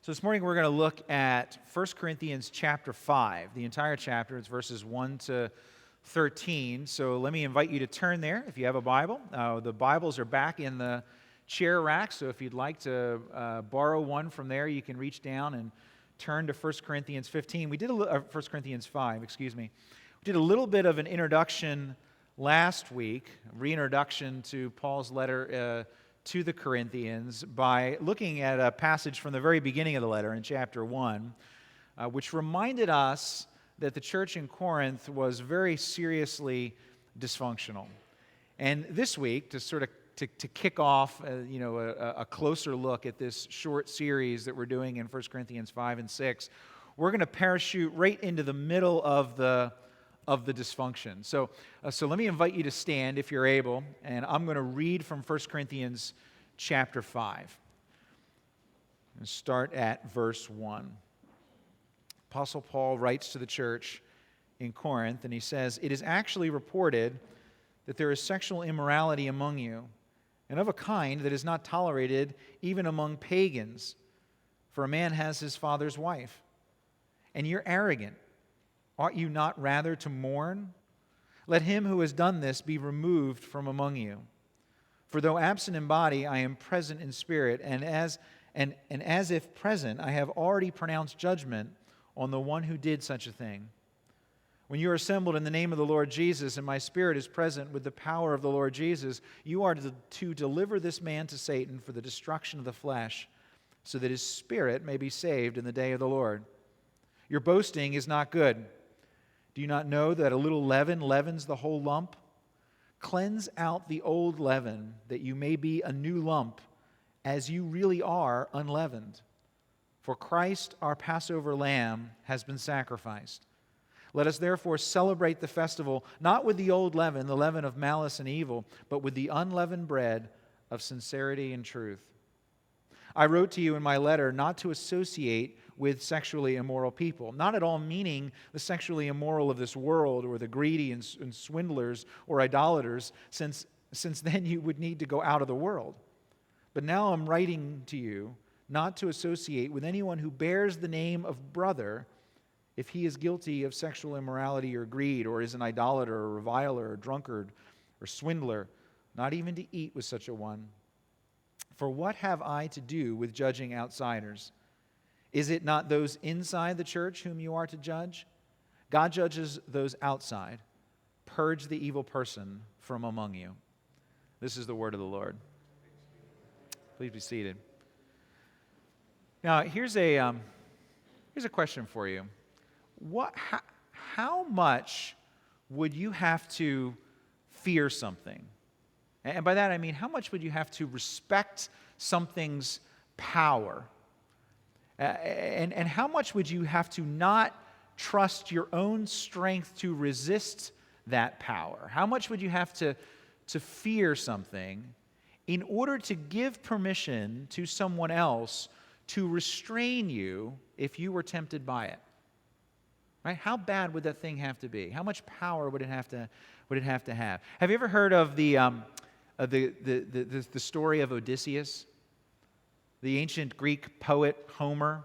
So this morning we're going to look at 1 Corinthians chapter 5, the entire chapter. It's verses 1 to 13. So let me invite you to turn there if you have a Bible. The Bibles are back in the chair rack, so if you'd like to borrow one from there, you can reach down and turn to 1 Corinthians 15. 1 Corinthians 5, excuse me. We did a little bit of an introduction last week, reintroduction to Paul's letter to the Corinthians by looking at a passage from the very beginning of the letter in chapter 1, which reminded us that the church in Corinth was very seriously dysfunctional. And this week, to kick off a closer look at this short series that we're doing in 1 Corinthians 5 and 6, we're going to parachute right into the middle of the dysfunction. So let me invite you to stand if you're able, and I'm going to read from 1 Corinthians chapter 5. And start at verse 1. Apostle Paul writes to the church in Corinth, and he says, "It is actually reported that there is sexual immorality among you, and of a kind that is not tolerated even among pagans, for a man has his father's wife. And you're arrogant. Ought you not rather to mourn? Let him who has done this be removed from among you. For though absent in body, I am present in spirit, and as if present, I have already pronounced judgment on the one who did such a thing. When you are assembled in the name of the Lord Jesus, and my spirit is present with the power of the Lord Jesus, you are to deliver this man to Satan for the destruction of the flesh, so that his spirit may be saved in the day of the Lord. Your boasting is not good. Do you not know that a little leaven leavens the whole lump? Cleanse out the old leaven, that you may be a new lump, as you really are unleavened. For Christ, our Passover lamb, has been sacrificed. Let us therefore celebrate the festival, not with the old leaven, the leaven of malice and evil, but with the unleavened bread of sincerity and truth. I wrote to you in my letter not to associate with sexually immoral people, not at all meaning the sexually immoral of this world or the greedy and swindlers or idolaters, since then you would need to go out of the world. But now I'm writing to you not to associate with anyone who bears the name of brother if he is guilty of sexual immorality or greed, or is an idolater or reviler or drunkard or swindler, not even to eat with such a one. For what have I to do with judging outsiders? Is it not those inside the church whom you are to judge? God judges those outside. Purge the evil person from among you." This is the word of the Lord. Please be seated. Now, here's a question for you. How much would you have to fear something? And by that I mean, how much would you have to respect something's power? And how much would you have to not trust your own strength to resist that power? How much would you have to fear something in order to give permission to someone else to restrain you if you were tempted by it? Right? How bad would that thing have to be? How much power would it have to have? Have you ever heard of the story of Odysseus? The ancient Greek poet Homer,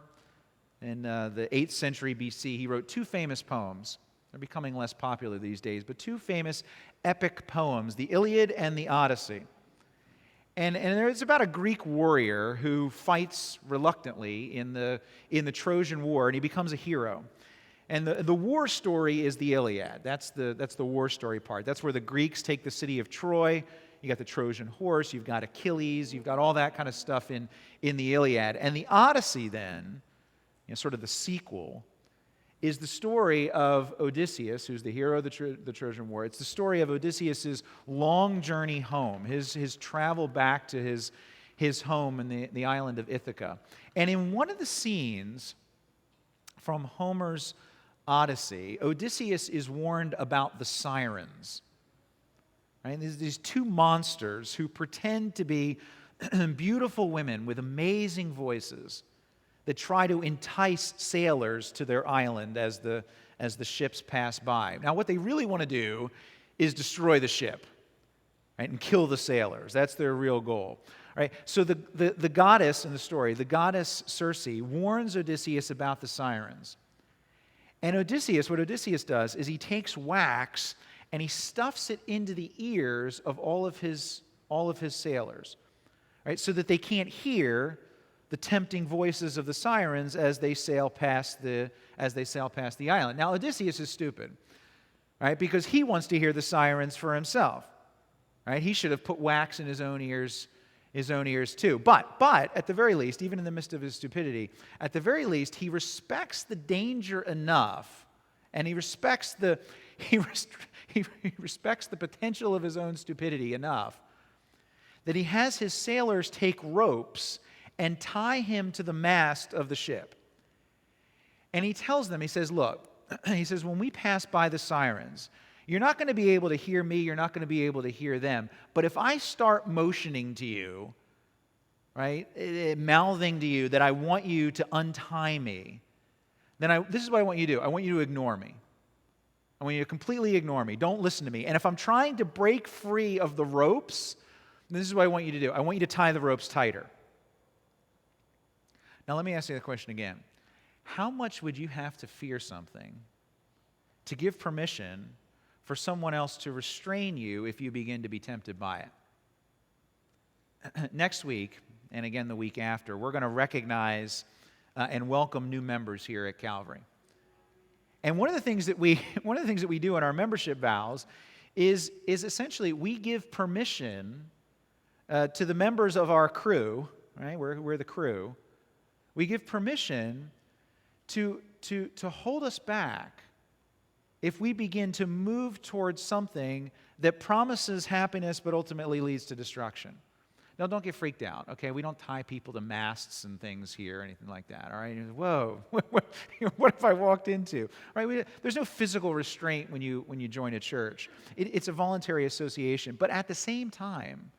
in the 8th century BC, he wrote two famous poems. They're becoming less popular these days, but two famous epic poems, the Iliad and the Odyssey. And it's about a Greek warrior who fights reluctantly in the Trojan War, and he becomes a hero. And the war story is the Iliad. That's the war story part. That's where the Greeks take the city of Troy. You got the Trojan horse, you've got Achilles, you've got all that kind of stuff in the Iliad. And the Odyssey then, sort of the sequel, is the story of Odysseus, who's the hero of the Trojan War. It's the story of Odysseus' long journey home, his travel back to his home in the island of Ithaca. And in one of the scenes from Homer's Odyssey, Odysseus is warned about the sirens. Right? There's these two monsters who pretend to be beautiful women with amazing voices that try to entice sailors to their island as the ships pass by. Now, what they really want to do is destroy the ship, right, and kill the sailors. That's their real goal. All Right? So the goddess in the story, the goddess Circe, warns Odysseus about the sirens. And what Odysseus does is he takes wax and he stuffs it into the ears of all of his sailors, right? So that they can't hear the tempting voices of the sirens as they sail past the island. Now Odysseus is stupid, right? Because he wants to hear the sirens for himself, right? He should have put wax in his own ears too. But at the very least, even in the midst of his stupidity, at the very least, he respects the danger enough, and he respects the potential of his own stupidity enough that he has his sailors take ropes and tie him to the mast of the ship. And he tells them, he says, look, he says, when we pass by the sirens, you're not going to be able to hear me, you're not going to be able to hear them. But if I start motioning to you, right, mouthing to you that I want you to untie me, then this is what I want you to do. I want you to ignore me. I want you to completely ignore me. Don't listen to me. And if I'm trying to break free of the ropes, this is what I want you to do. I want you to tie the ropes tighter. Now let me ask you the question again. How much would you have to fear something to give permission for someone else to restrain you if you begin to be tempted by it? Next week, and again the week after, we're going to recognize and welcome new members here at Calvary. And one of the things that we do in our membership vows is essentially we give permission to the members of our crew, right? We're the crew. We give permission to hold us back if we begin to move towards something that promises happiness but ultimately leads to destruction. Now, don't get freaked out, okay? We don't tie people to masts and things here or anything like that, all right? Whoa, what if I walked into? Right? There's no physical restraint when you join a church. It's a voluntary association. But at the same time,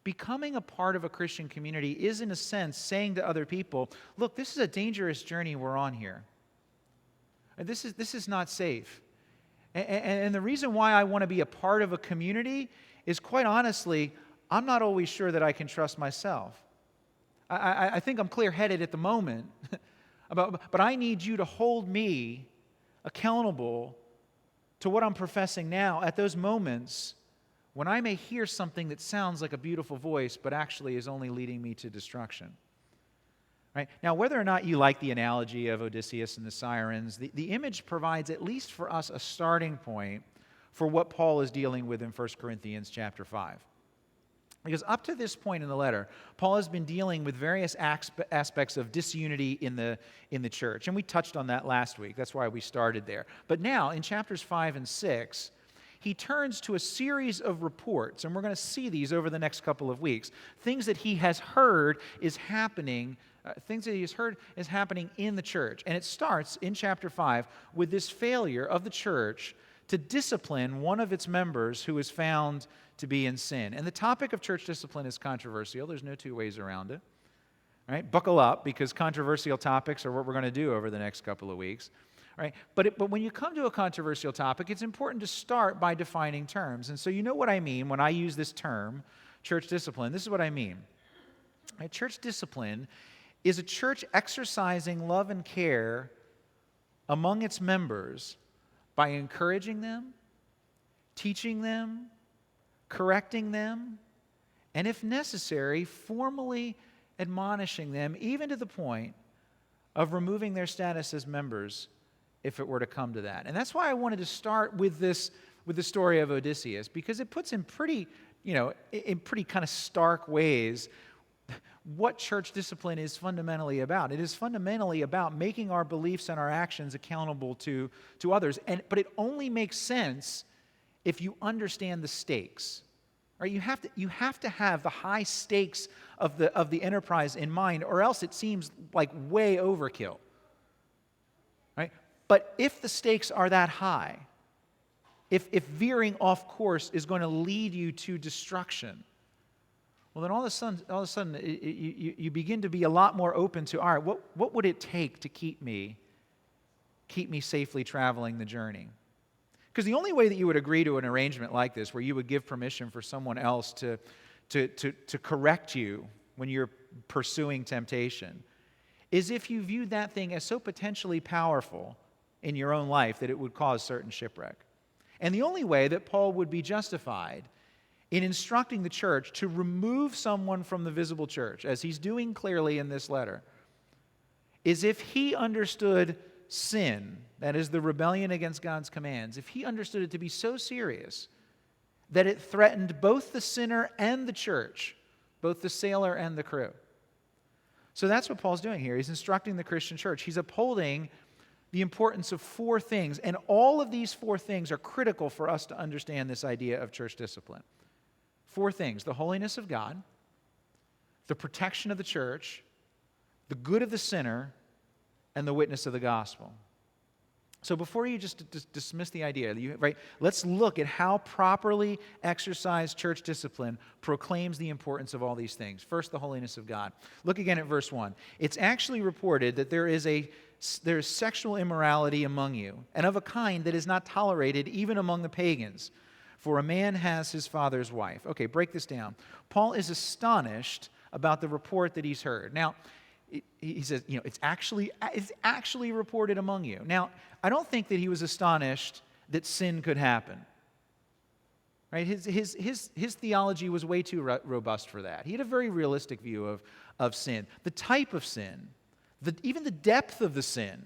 becoming a part of a Christian community is, in a sense, saying to other people, look, this is a dangerous journey we're on here. This is not safe. And the reason why I want to be a part of a community is, quite honestly, I'm not always sure that I can trust myself. I think I'm clear-headed at the moment, but I need you to hold me accountable to what I'm professing now at those moments when I may hear something that sounds like a beautiful voice but actually is only leading me to destruction. Right? Now, whether or not you like the analogy of Odysseus and the sirens, the image provides, at least for us, a starting point for what Paul is dealing with in 1 Corinthians chapter 5. Because up to this point in the letter, Paul has been dealing with various aspects of disunity in the church. And we touched on that last week. That's why we started there. But now, in chapters 5 and 6, he turns to a series of reports, and we're going to see these over the next couple of weeks. Things that he has heard is happening in the church. And it starts in chapter 5 with this failure of the church to discipline one of its members who is found to be in sin. And the topic of church discipline is controversial. There's no two ways around it. Right? Buckle up, because controversial topics are what we're going to do over the next couple of weeks. Right? But when you come to a controversial topic, it's important to start by defining terms. And so you know what I mean when I use this term, church discipline. This is what I mean. Right? Church discipline is a church exercising love and care among its members by encouraging them, teaching them, correcting them, and if necessary, formally admonishing them, even to the point of removing their status as members if it were to come to that. And that's why I wanted to start with the story of Odysseus, because it puts in pretty kind of stark ways what church discipline is fundamentally about. It is fundamentally about making our beliefs and our actions accountable to others. But it only makes sense if you understand the stakes. Right? You have to have the high stakes of the enterprise in mind, or else it seems like way overkill. Right? But if the stakes are that high, if veering off course is going to lead you to destruction, well, then all of a sudden, you begin to be a lot more open to, all right, what would it take to keep me safely traveling the journey? Because the only way that you would agree to an arrangement like this, where you would give permission for someone else to to correct you when you're pursuing temptation, is if you viewed that thing as so potentially powerful in your own life that it would cause certain shipwreck. And the only way that Paul would be justified in instructing the church to remove someone from the visible church, as he's doing clearly in this letter, is if he understood sin, that is the rebellion against God's commands, if he understood it to be so serious that it threatened both the sinner and the church, both the sailor and the crew. So that's what Paul's doing here. He's instructing the Christian church. He's upholding the importance of four things, and all of these four things are critical for us to understand this idea of church discipline. Four things: the holiness of God, the protection of the church, the good of the sinner, and the witness of the gospel. So before you just dismiss the idea, right, let's look at how properly exercised church discipline proclaims the importance of all these things. First, the holiness of God. Look again at verse 1. It's actually reported that there is sexual immorality among you, and of a kind that is not tolerated even among the pagans. For a man has his father's wife. Okay, break this down. Paul is astonished about the report that he's heard. Now, he says, it's actually reported among you. Now, I don't think that he was astonished that sin could happen. Right? His theology was way too robust for that. He had a very realistic view of sin. The type of sin, even the depth of the sin,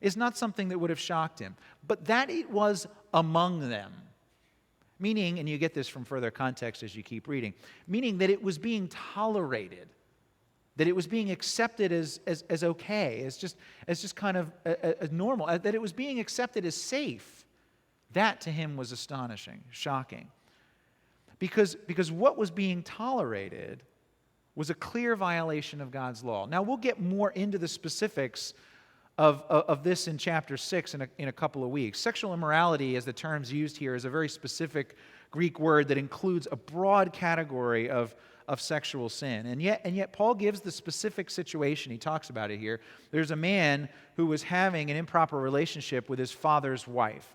is not something that would have shocked him. But that it was among them. Meaning, and you get this from further context as you keep reading, meaning that it was being tolerated, that it was being accepted as okay, as just kind of as normal, that it was being accepted as safe. That to him was astonishing, shocking. Because what was being tolerated was a clear violation of God's law. Now, we'll get more into the specifics of this in chapter 6 in a couple of weeks. Sexual immorality, as the term's used here, is a very specific Greek word that includes a broad category of sexual sin. And yet Paul gives the specific situation. He talks about it here. There's a man who was having an improper relationship with his father's wife.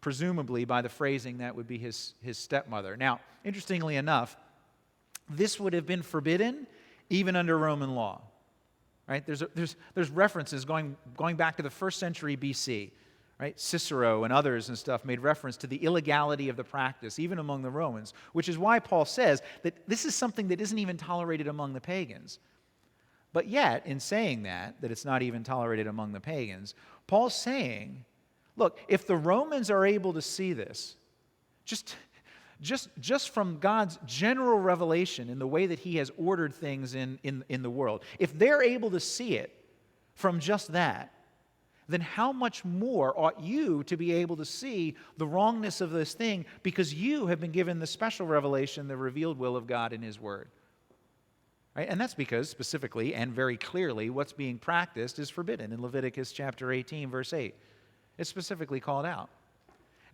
Presumably, by the phrasing, that would be his stepmother. Now, interestingly enough, this would have been forbidden even under Roman law. Right? There's references going back to the 1st century BC. Right? Cicero and others and stuff made reference to the illegality of the practice, even among the Romans, which is why Paul says that this is something that isn't even tolerated among the pagans. But yet, in saying that it's not even tolerated among the pagans, Paul's saying, look, if the Romans are able to see this, just from God's general revelation in the way that he has ordered things in the world, if they're able to see it from just that, then how much more ought you to be able to see the wrongness of this thing because you have been given the special revelation, the revealed will of God in his word. Right? And that's because specifically and very clearly what's being practiced is forbidden in Leviticus chapter 18, verse 8. It's specifically called out.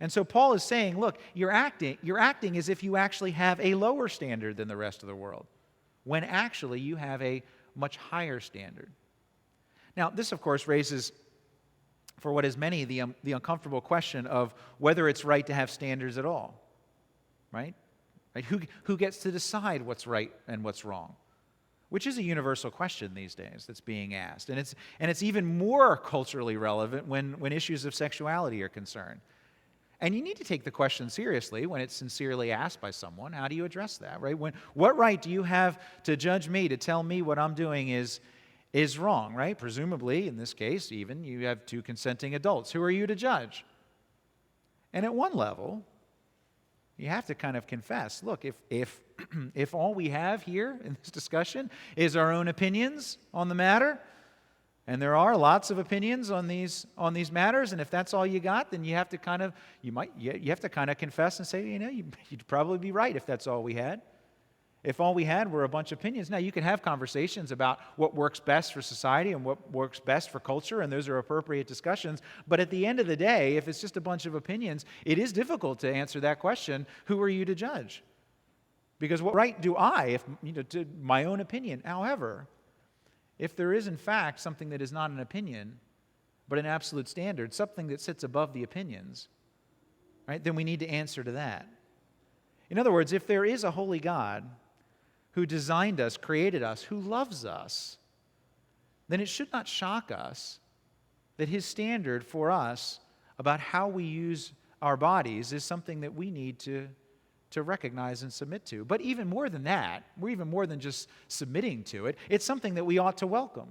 And so Paul is saying, look, you're acting as if you actually have a lower standard than the rest of the world, when actually you have a much higher standard. Now, this, of course, raises, for what is many, the uncomfortable question of whether it's right to have standards at all. Right? Who gets to decide what's right and what's wrong? Which is a universal question these days that's being asked. And it's even more culturally relevant when issues of sexuality are concerned. And you need to take the question seriously when it's sincerely asked by someone. How do you address that, right? What right do you have to judge me, to tell me what I'm doing is wrong, right? Presumably, in this case, even, you have two consenting adults. Who are you to judge? And at one level, you have to kind of confess, look, if all we have here in this discussion is our own opinions on the matter, and there are lots of opinions on these matters, and if that's all you got, then you have to kind of confess and say, you'd probably be right if that's all we had. If all we had were a bunch of opinions. Now, you can have conversations about what works best for society and what works best for culture, and those are appropriate discussions. But at the end of the day, if it's just a bunch of opinions, it is difficult to answer that question, who are you to judge? Because what right do I, to my own opinion? However, if there is, in fact, something that is not an opinion, but an absolute standard, something that sits above the opinions, right, then we need to answer to that. In other words, if there is a holy God who designed us, created us, who loves us, then it should not shock us that his standard for us about how we use our bodies is something that we need to recognize and submit to. But even more than that, we're even more than just submitting to it, it's something that we ought to welcome.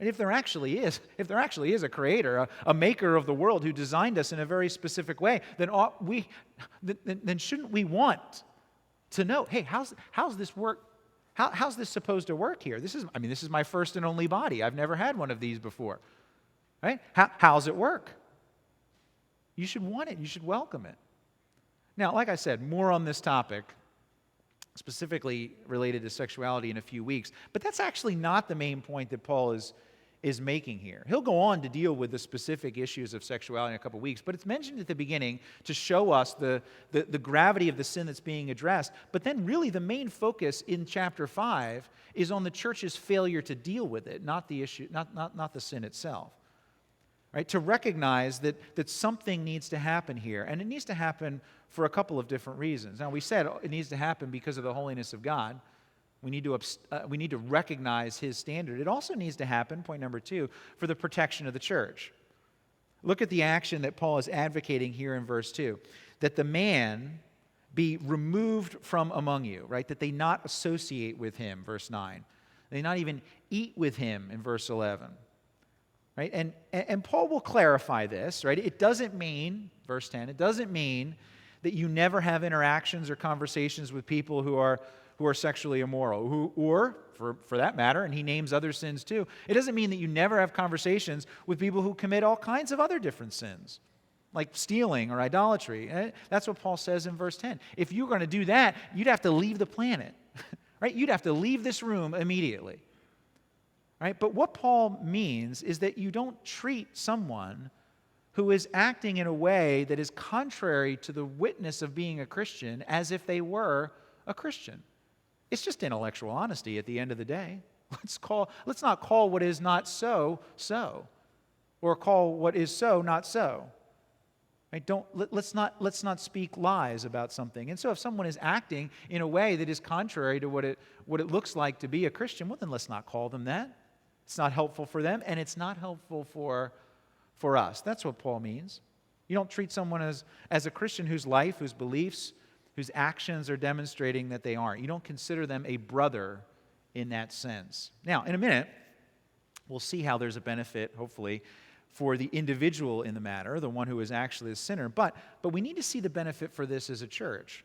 And if there actually is a creator, a maker of the world who designed us in a very specific way, then shouldn't we want to know, hey, how's this work? How's this supposed to work here? This is my first and only body. I've never had one of these before. Right? How's it work? You should want it. You should welcome it. Now, like I said, more on this topic, specifically related to sexuality in a few weeks, but that's actually not the main point that Paul is making here. He'll go on to deal with the specific issues of sexuality in a couple weeks, but it's mentioned at the beginning to show us the gravity of the sin that's being addressed. But then really the main focus in chapter 5 is on the church's failure to deal with it, not the issue, not the sin itself. Right? To recognize that something needs to happen here, and it needs to happen for a couple of different reasons. Now, we said it needs to happen because of the holiness of God. We need to recognize his standard. It also needs to happen, point number 2, for the protection of the church. Look at the action that Paul is advocating here in verse 2, that the man be removed from among you, right? That they not associate with him, verse 9. They not even eat with him in verse 11. Right? And Paul will clarify this, right? It doesn't mean, verse 10, it doesn't mean that you never have interactions or conversations with people who are sexually immoral, or for that matter, and he names other sins too. It doesn't mean that you never have conversations with people who commit all kinds of other different sins, like stealing or idolatry. That's what Paul says in verse 10. If you're going to do that, you'd have to leave the planet, right? You'd have to leave this room immediately. Right? But what Paul means is that you don't treat someone who is acting in a way that is contrary to the witness of being a Christian as if they were a Christian. It's just intellectual honesty at the end of the day. Let's not call what is not so, or call what is so, not so. Right? Let's not speak lies about something. And so if someone is acting in a way that is contrary to what it looks like to be a Christian, well, then let's not call them that. It's not helpful for them, and it's not helpful for us. That's what Paul means. You don't treat someone as a Christian whose life, whose beliefs, whose actions are demonstrating that they aren't. You don't consider them a brother in that sense. Now, in a minute, we'll see how there's a benefit, hopefully, for the individual in the matter, the one who is actually a sinner. But we need to see the benefit for this as a church.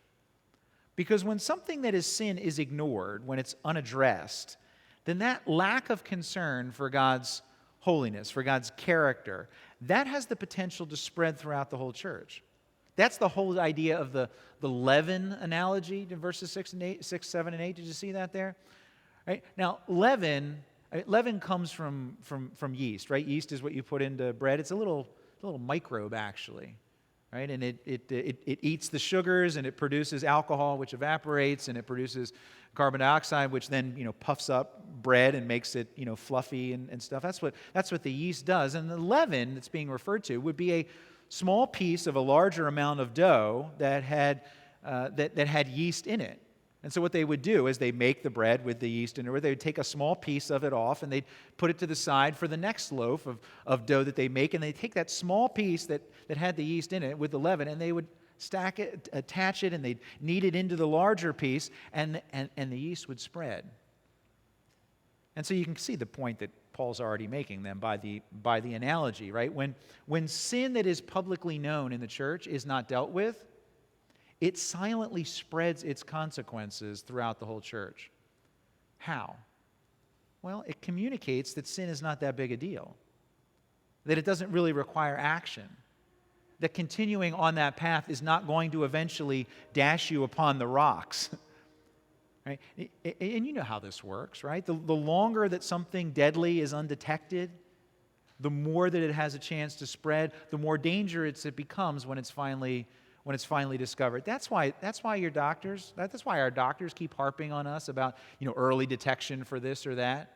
Because when something that is sin is ignored, when it's unaddressed, then that lack of concern for God's holiness, for God's character, that has the potential to spread throughout the whole church. That's the whole idea of the leaven analogy in verses 6, 7, and 8. Did you see that there? Right? Now, leaven comes from yeast, right? Yeast is what you put into bread. It's a little microbe, actually. Right? And it eats the sugars, and it produces alcohol, which evaporates, and it produces carbon dioxide, which then puffs up bread and makes it fluffy and stuff. That's what the yeast does. And the leaven that's being referred to would be a small piece of a larger amount of dough that had yeast in it. And so what they would do is they make the bread with the yeast in it, or they would take a small piece of it off and they'd put it to the side for the next loaf of dough that they make, and they take that small piece that had the yeast in it with the leaven, and they would stack it, attach it, and they'd knead it into the larger piece, and the yeast would spread. And so you can see the point that Paul's already making then by the analogy, right? When sin that is publicly known in the church is not dealt with, it silently spreads its consequences throughout the whole church. How? Well, it communicates that sin is not that big a deal, that it doesn't really require action, that continuing on that path is not going to eventually dash you upon the rocks. Right? And you know how this works, right? The longer that something deadly is undetected, the more that it has a chance to spread, the more dangerous it becomes when it's finally discovered. That's why our doctors keep harping on us about early detection for this or that.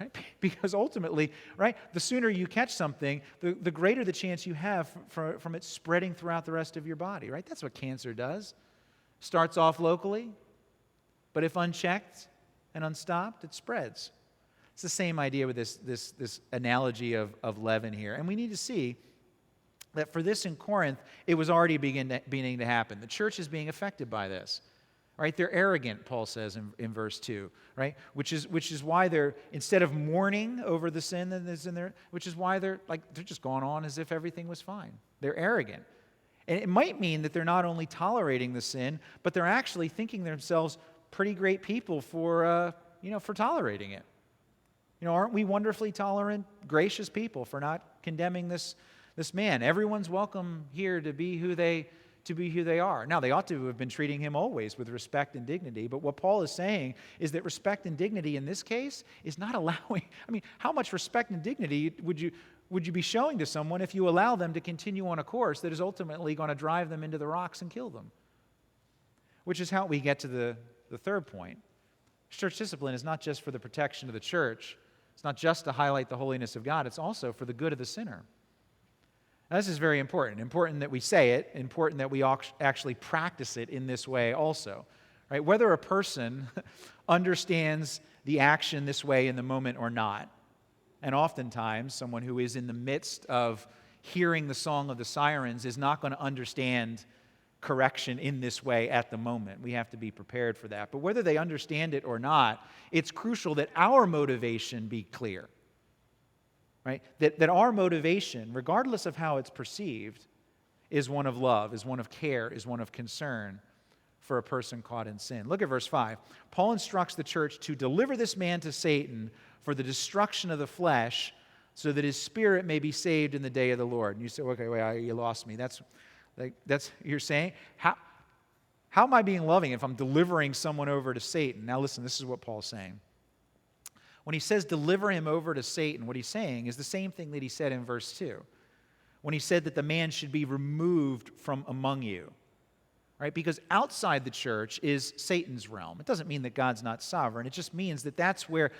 Right? Because ultimately, right, the sooner you catch something, the greater the chance you have from it spreading throughout the rest of your body. Right? That's what cancer does. Starts off locally, but if unchecked and unstopped, it spreads. It's the same idea with this analogy of leaven here. And we need to see that for this in Corinth, it was already beginning to happen. The church is being affected by this. Right? They're arrogant, Paul says in verse 2, right? Which is why they're, instead of mourning over the sin that is in there, which is why they're just going on as if everything was fine. They're arrogant. And it might mean that they're not only tolerating the sin, but they're actually thinking themselves pretty great people for tolerating it. Aren't we wonderfully tolerant, gracious people for not condemning this man? Everyone's welcome here to be who they are. Now, they ought to have been treating him always with respect and dignity, but what Paul is saying is that respect and dignity in this case is not allowing. How much respect and dignity would you be showing to someone if you allow them to continue on a course that is ultimately going to drive them into the rocks and kill them? Which is how we get to the third point. Church discipline is not just for the protection of the church. It's not just to highlight the holiness of God. It's also for the good of the sinner. Now, this is very important. Important that we say it. Important that we actually practice it in this way also. Right? Whether a person understands the action this way in the moment or not. And oftentimes, someone who is in the midst of hearing the song of the sirens is not going to understand correction in this way at the moment. We have to be prepared for that. But whether they understand it or not, it's crucial that our motivation be clear. Right? That our motivation, regardless of how it's perceived, is one of love, is one of care, is one of concern for a person caught in sin. Look at verse 5. Paul instructs the church to deliver this man to Satan for the destruction of the flesh, so that his spirit may be saved in the day of the Lord. And you say, okay, wait, you lost me. That's you're saying? How am I being loving if I'm delivering someone over to Satan? Now listen, this is what Paul's saying. When he says deliver him over to Satan, what he's saying is the same thing that he said in verse 2. When he said that the man should be removed from among you. Right? Because outside the church is Satan's realm. It doesn't mean that God's not sovereign. It just means that that's where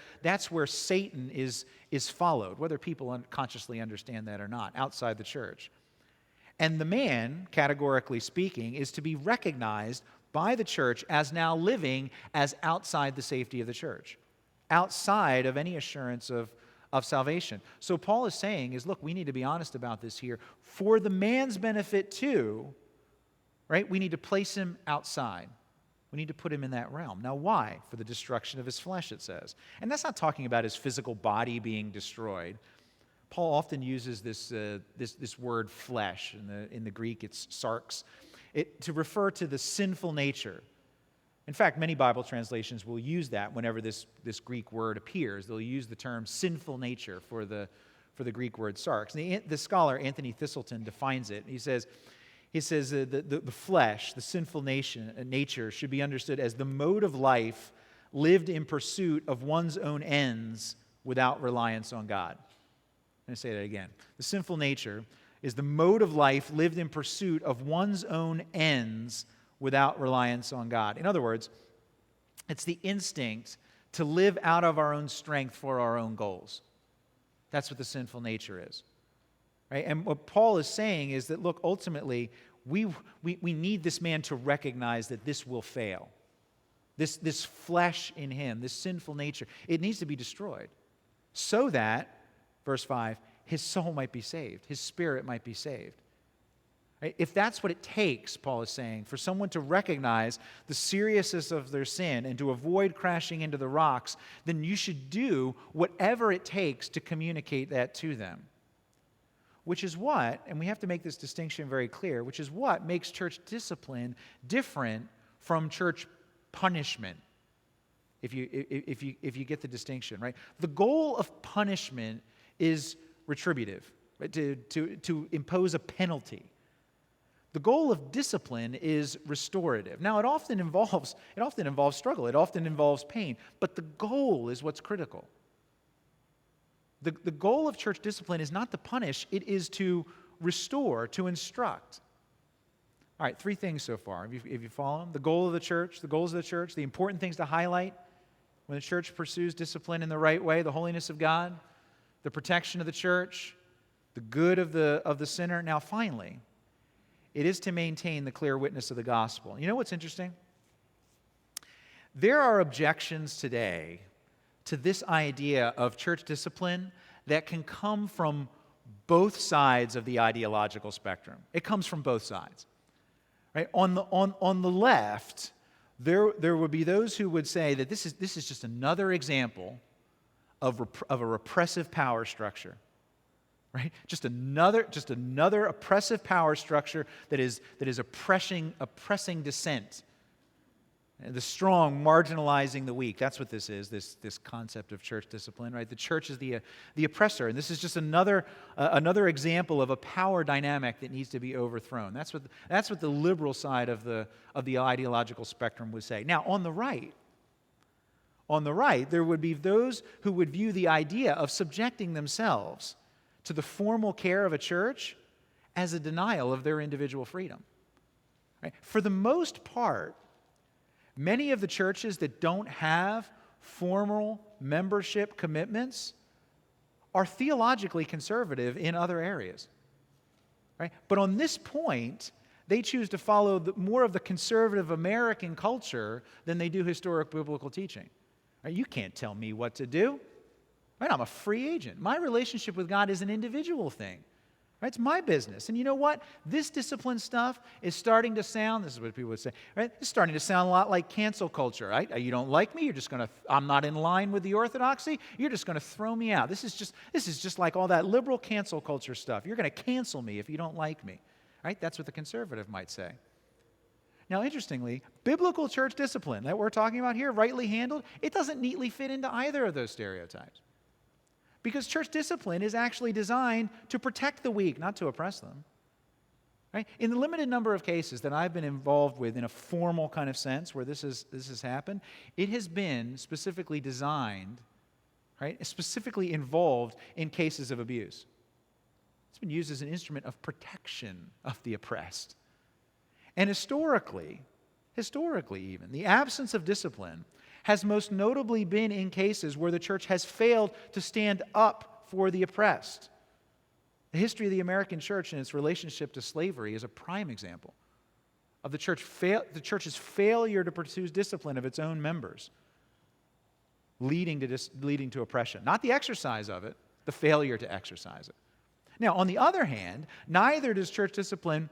Satan is followed, whether people unconsciously understand that or not, outside the church. And the man, categorically speaking, is to be recognized by the church as now living as outside the safety of the church, outside of any assurance of salvation. So Paul is saying is, look, we need to be honest about this here. For the man's benefit too, right, we need to place him outside. We need to put him in that realm. Now why? For the destruction of his flesh, it says. And that's not talking about his physical body being destroyed. Paul often uses this word flesh. In the Greek, it's sarx, to refer to the sinful nature. In fact, many Bible translations will use that whenever this Greek word appears. They'll use the term sinful nature for the Greek word sarx. And the scholar Anthony Thistleton defines it. He says the flesh, the sinful nature, should be understood as the mode of life lived in pursuit of one's own ends without reliance on God. I'm going to say that again. The sinful nature is the mode of life lived in pursuit of one's own ends without reliance on God. In other words, it's the instinct to live out of our own strength for our own goals. That's what the sinful nature is. Right? And what Paul is saying is that, look, ultimately, we need this man to recognize that this will fail. This flesh in him, this sinful nature, it needs to be destroyed so that, verse 5, his soul might be saved, his spirit might be saved. Right? If that's what it takes, Paul is saying, for someone to recognize the seriousness of their sin and to avoid crashing into the rocks, then you should do whatever it takes to communicate that to them. Which is what, and we have to make this distinction very clear, which is what makes church discipline different from church punishment, if you get the distinction, right? The goal of punishment is retributive, right? To impose a penalty. The goal of discipline is restorative. Now, it often involves struggle. It often involves pain. But the goal is what's critical. The goal of church discipline is not to punish. It is to restore, to instruct. All right, 3 things so far. If you follow them, the goals of the church, the important things to highlight when the church pursues discipline in the right way, the holiness of God, the protection of the church, the good of the sinner. Now, finally, it is to maintain the clear witness of the gospel. You know what's interesting? There are objections today to this idea of church discipline that can come from both sides of the ideological spectrum. It comes from both sides. Right? On the left, there would be those who would say that this is just another example of a repressive power structure. Right? Just another oppressive power structure that is oppressing dissent. The strong marginalizing the weak. That's what this is, this concept of church discipline, right? The church is the oppressor, and this is just another example of a power dynamic that needs to be overthrown. That's what the liberal side of the ideological spectrum would say. Now, on the right, there would be those who would view the idea of subjecting themselves to the formal care of a church as a denial of their individual freedom. Right? For the most part, many of the churches that don't have formal membership commitments are theologically conservative in other areas. Right? But on this point, they choose to follow more of the conservative American culture than they do historic biblical teaching. Right? You can't tell me what to do. Right? I'm a free agent. My relationship with God is an individual thing. Right? It's my business. And you know what? This discipline stuff is starting to sound, this is what people would say, right? It's starting to sound a lot like cancel culture, right? You don't like me, I'm not in line with the orthodoxy, you're just going to throw me out. This is just like all that liberal cancel culture stuff. You're going to cancel me if you don't like me. Right? That's what the conservative might say. Now, interestingly, biblical church discipline that we're talking about here, rightly handled, it doesn't neatly fit into either of those stereotypes. Because church discipline is actually designed to protect the weak, not to oppress them. Right? In the limited number of cases that I've been involved with in a formal kind of sense where this has happened, it has been specifically designed, right, specifically involved in cases of abuse. It's been used as an instrument of protection of the oppressed. And historically even, the absence of discipline has most notably been in cases where the church has failed to stand up for the oppressed. The history of the American church and its relationship to slavery is a prime example of the church's failure to pursue discipline of its own members, leading to oppression. Not the exercise of it, the failure to exercise it. Now, on the other hand, neither does church discipline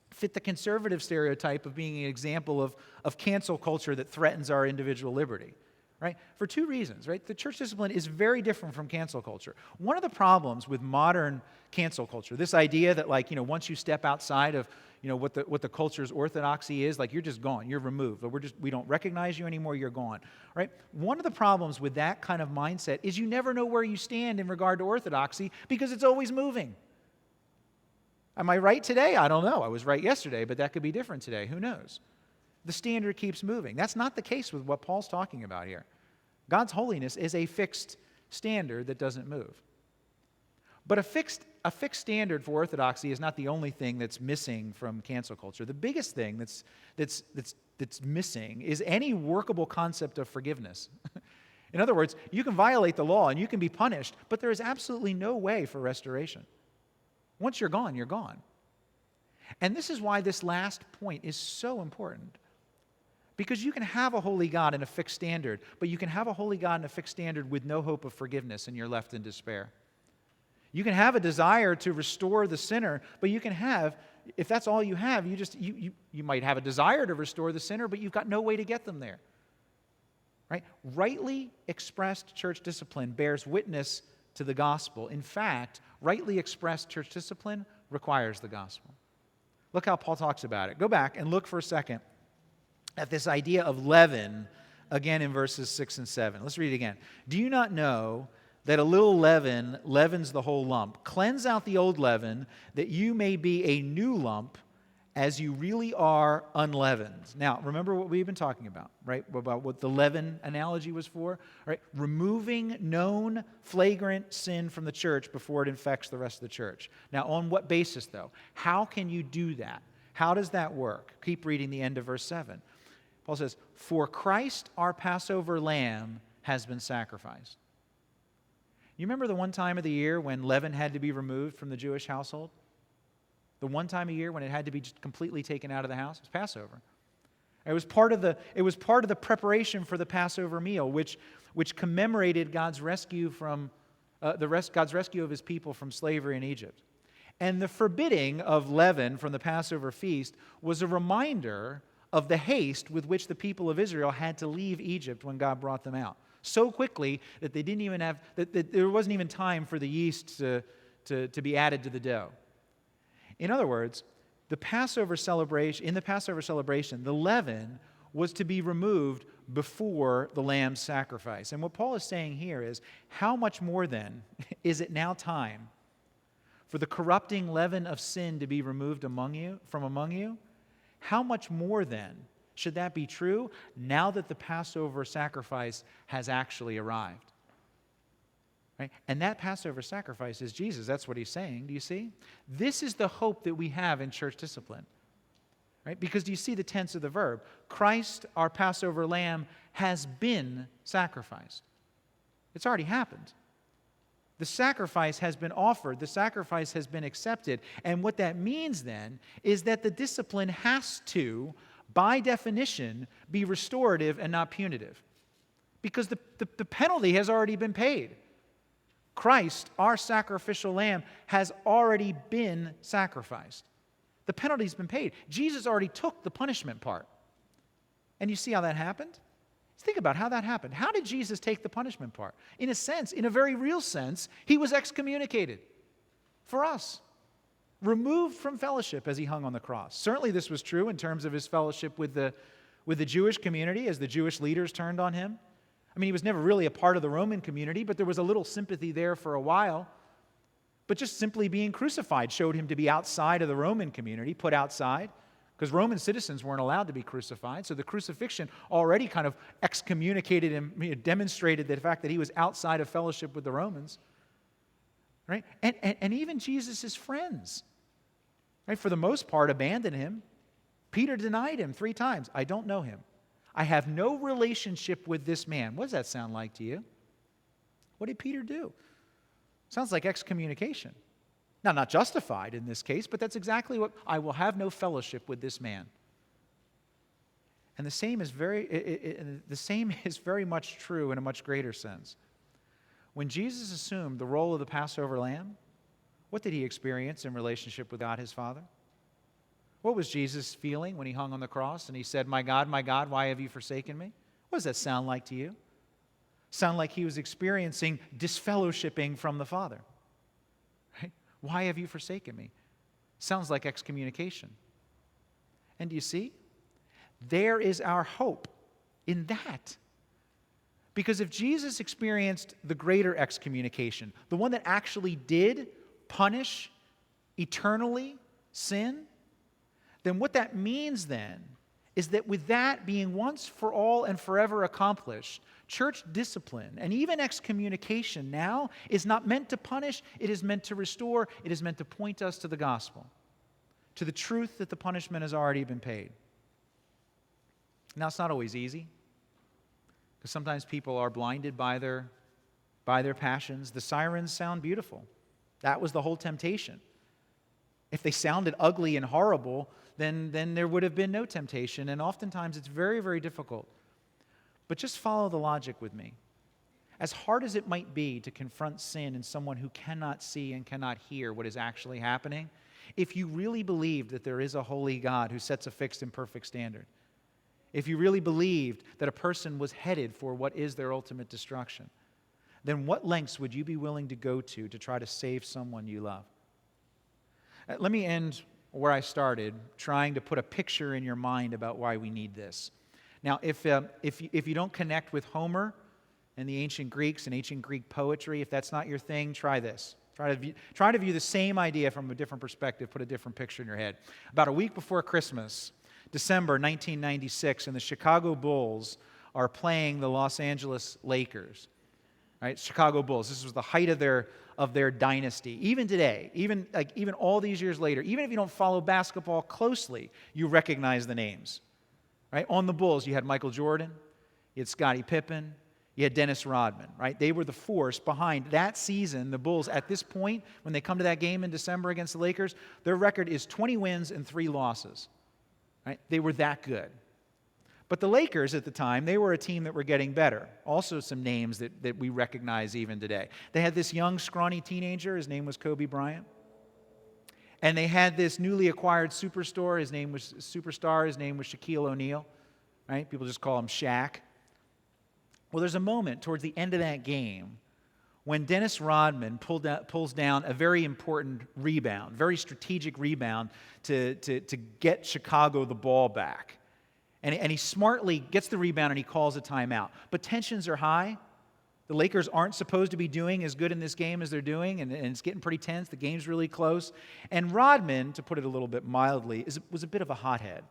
fit the conservative stereotype of being an example of cancel culture that threatens our individual liberty, right? For two reasons, right? The church discipline is very different from cancel culture. One of the problems with modern cancel culture, this idea that once you step outside of what the culture's orthodoxy is, you're just gone, you're removed, we don't recognize you anymore, you're gone, right? One of the problems with that kind of mindset is you never know where you stand in regard to orthodoxy because it's always moving. Am I right today? I don't know. I was right yesterday, but that could be different today. Who knows? The standard keeps moving. That's not the case with what Paul's talking about here. God's holiness is a fixed standard that doesn't move. But a fixed standard for orthodoxy is not the only thing that's missing from cancel culture. The biggest thing that's missing is any workable concept of forgiveness. In other words, you can violate the law and you can be punished, but there is absolutely no way for restoration. Once you're gone, you're gone. And this is why this last point is so important. Because you can have a holy God and a fixed standard, but you can have a holy God and a fixed standard with no hope of forgiveness, and you're left in despair. You can have a desire to restore the sinner, but you can have, if that's all you have, you might have a desire to restore the sinner, but you've got no way to get them there. Right? Rightly expressed church discipline bears witness to the gospel. In fact, rightly expressed church discipline requires the gospel. Look how Paul talks about it. Go back and look for a second at this idea of leaven again in verses 6 and 7. Let's read it again. Do you not know that a little leaven leavens the whole lump? Cleanse out the old leaven, that you may be a new lump, as you really are unleavened. Now, remember what we've been talking about, right? About what the leaven analogy was for, right? Removing known flagrant sin from the church before it infects the rest of the church. Now, on what basis, though? How can you do that? How does that work? Keep reading the end of verse 7. Paul says, "For Christ, our Passover lamb, has been sacrificed." You remember the one time of the year when leaven had to be removed from the Jewish household? The one time a year when it had to be just completely taken out of the house was Passover. It was part of the preparation for the Passover meal, which commemorated God's rescue God's rescue of his people from slavery in Egypt. And the forbidding of leaven from the Passover feast was a reminder of the haste with which the people of Israel had to leave Egypt when God brought them out. So quickly that they didn't even that there wasn't even time for the yeast to be added to the dough. In other words, in the Passover celebration, the leaven was to be removed before the lamb's sacrifice. And what Paul is saying here is, how much more then is it now time for the corrupting leaven of sin to be removed from among you? How much more then should that be true now that the Passover sacrifice has actually arrived? Right? And that Passover sacrifice is Jesus. That's what he's saying. Do you see? This is the hope that we have in church discipline. Right? Because do you see the tense of the verb? Christ, our Passover lamb, has been sacrificed. It's already happened. The sacrifice has been offered. The sacrifice has been accepted. And what that means then is that the discipline has to, by definition, be restorative and not punitive. Because the penalty has already been paid. Christ, our sacrificial lamb, has already been sacrificed. The penalty's been paid. Jesus already took the punishment part. And you see how that happened? Think about how that happened. How did Jesus take the punishment part? In a sense, in a very real sense, he was excommunicated for us, removed from fellowship as he hung on the cross. Certainly this was true in terms of his fellowship with the Jewish community as the Jewish leaders turned on him. I mean, he was never really a part of the Roman community, but there was a little sympathy there for a while. But just simply being crucified showed him to be outside of the Roman community, put outside. Because Roman citizens weren't allowed to be crucified. So the crucifixion already kind of excommunicated him, demonstrated the fact that he was outside of fellowship with the Romans. Right? And even Jesus' friends, right, for the most part, abandoned him. Peter denied him 3 times. I don't know him. I have no relationship with this man. What does that sound like to you? What did Peter do? Sounds like excommunication. Now, not justified in this case, but that's exactly what, I will have no fellowship with this man. And the same is very much true in a much greater sense. When Jesus assumed the role of the Passover lamb, what did he experience in relationship with God his Father? What was Jesus feeling when he hung on the cross and he said, my God, why have you forsaken me? What does that sound like to you? Sound like he was experiencing disfellowshipping from the Father. Right? Why have you forsaken me? Sounds like excommunication. And do you see? There is our hope in that. Because if Jesus experienced the greater excommunication, the one that actually did punish eternally sin, then what that means then is that with that being once for all and forever accomplished, church discipline and even excommunication now is not meant to punish, it is meant to restore, it is meant to point us to the gospel, to the truth that the punishment has already been paid. Now, it's not always easy, because sometimes people are blinded by their passions. The sirens sound beautiful. That was the whole temptation. If they sounded ugly and horrible, then there would have been no temptation, and oftentimes it's very, very difficult. But just follow the logic with me. As hard as it might be to confront sin in someone who cannot see and cannot hear what is actually happening, if you really believed that there is a holy God who sets a fixed and perfect standard, if you really believed that a person was headed for what is their ultimate destruction, then what lengths would you be willing to go to try to save someone you love? Let me end where I started, trying to put a picture in your mind about why we need this. Now, if you don't connect with Homer and the ancient Greeks and ancient Greek poetry, if that's not your thing, try this. Try to view the same idea from a different perspective, put a different picture in your head. About a week before Christmas, December 1996, and the Chicago Bulls are playing the Los Angeles Lakers. Right? Chicago Bulls. This was the height of their dynasty. Even today, even all these years later, even if you don't follow basketball closely, you recognize the names. Right? On the Bulls, you had Michael Jordan, you had Scottie Pippen, You had Dennis Rodman, right? They were the force behind that season. The Bulls, at this point, when they come to that game in December against the Lakers, their record is 20 wins and 3 losses, right? They were that good. But the Lakers at the time, they were a team that were getting better. Also some names that we recognize even today. They had this young, scrawny teenager. His name was Kobe Bryant. And they had this newly acquired superstar. His name was Shaquille O'Neal, right? People just call him Shaq. Well, there's a moment towards the end of that game when Dennis Rodman pulls down a very important rebound, very strategic rebound to get Chicago the ball back. And he smartly gets the rebound and he calls a timeout. But tensions are high. The Lakers aren't supposed to be doing as good in this game as they're doing, and it's getting pretty tense. The game's really close. And Rodman, to put it a little bit mildly, was a bit of a hothead.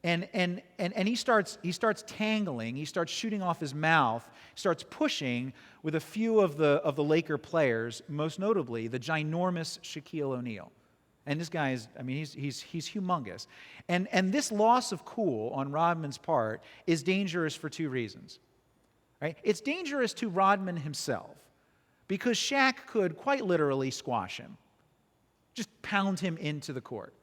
And he starts tangling, he starts shooting off his mouth, starts pushing with a few of the Laker players, most notably the ginormous Shaquille O'Neal. And this guy is, he's humongous. And this loss of cool on Rodman's part is dangerous for 2 reasons. Right? It's dangerous to Rodman himself because Shaq could quite literally squash him, just pound him into the court.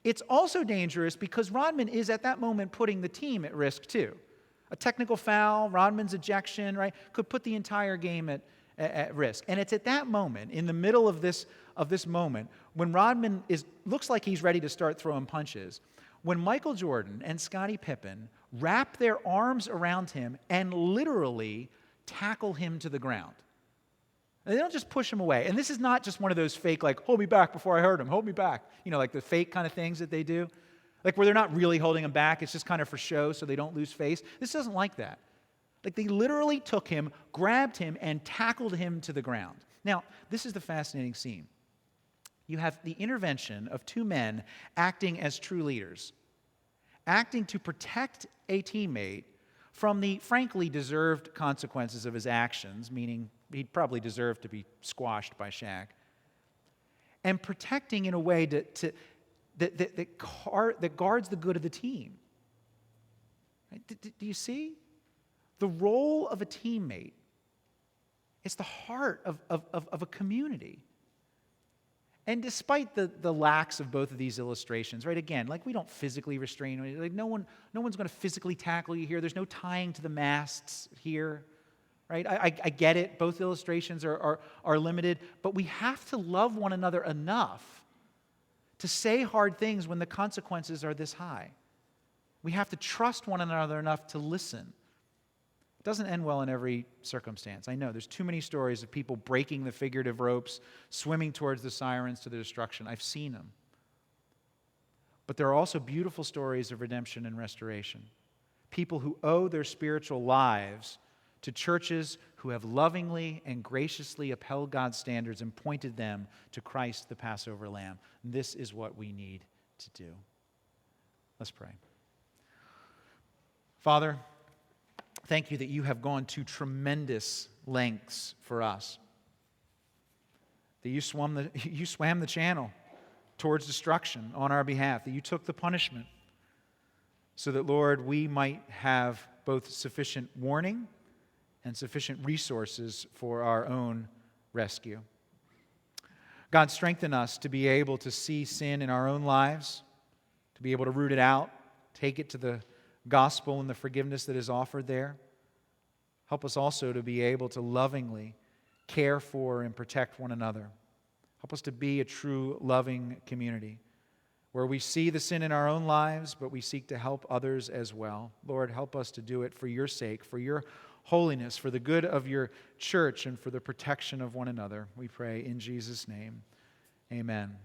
It's also dangerous because Rodman is at that moment putting the team at risk too. A technical foul, Rodman's ejection, right, could put the entire game at risk. And it's at that moment, in the middle of this moment, when Rodman looks like he's ready to start throwing punches, when Michael Jordan and Scottie Pippen wrap their arms around him and literally tackle him to the ground. And they don't just push him away. And this is not just one of those fake, like, hold me back before I hurt him, hold me back. You know, like the fake kind of things that they do. Like where they're not really holding him back, it's just kind of for show so they don't lose face. This doesn't like that. Like they literally took him, grabbed him, and tackled him to the ground. Now, this is the fascinating scene. You have the intervention of 2 men acting as true leaders, acting to protect a teammate from the frankly deserved consequences of his actions, meaning he'd probably deserve to be squashed by Shaq, and protecting in a way that guards the good of the team. Right? Do you see? The role of a teammate is the heart of a community. And despite the lacks of both of these illustrations, right, again, like we don't physically restrain, like no one's going to physically tackle you here. There's no tying to the masts here, right? I get it. Both illustrations are limited, but we have to love one another enough to say hard things when the consequences are this high. We have to trust one another enough to listen. It doesn't end well in every circumstance. I know there's too many stories of people breaking the figurative ropes, swimming towards the sirens to their destruction. I've seen them. But there are also beautiful stories of redemption and restoration. People who owe their spiritual lives to churches who have lovingly and graciously upheld God's standards and pointed them to Christ, the Passover Lamb. This is what we need to do. Let's pray. Father, thank you that you have gone to tremendous lengths for us. That you swam the channel towards destruction on our behalf. That you took the punishment so that, Lord, we might have both sufficient warning and sufficient resources for our own rescue. God, strengthen us to be able to see sin in our own lives, to be able to root it out, take it to the gospel and the forgiveness that is offered there. Help us also to be able to lovingly care for and protect one another. Help us to be a true loving community where we see the sin in our own lives, but we seek to help others as well. Lord, help us to do it for your sake, for your holiness, for the good of your church, and for the protection of one another. We pray in Jesus' name. Amen.